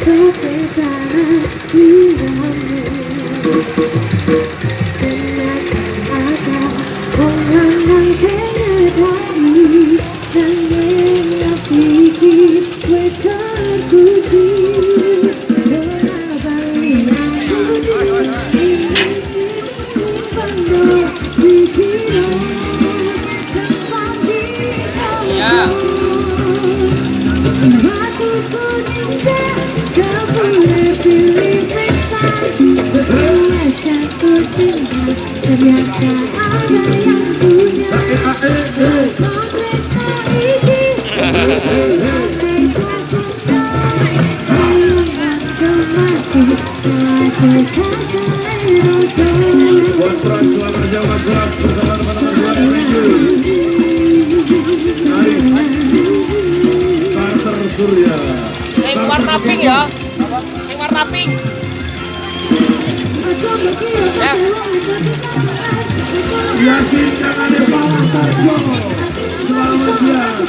Kebesaran dirimu sengaja ada orang yang menyadari nanging pikir wes terpuji bola balik budi ini bando dikira tempat dikira aku kuning tak boleh pilih satu cinta ternyata ada yang punya Kongresnya ini Kontras selamat jam 14 bersama teman-teman Carter Surya. Yang warna pink ya. Yang warna pink. Ya. Yasin jangan dibawa terjun. Selamat siang.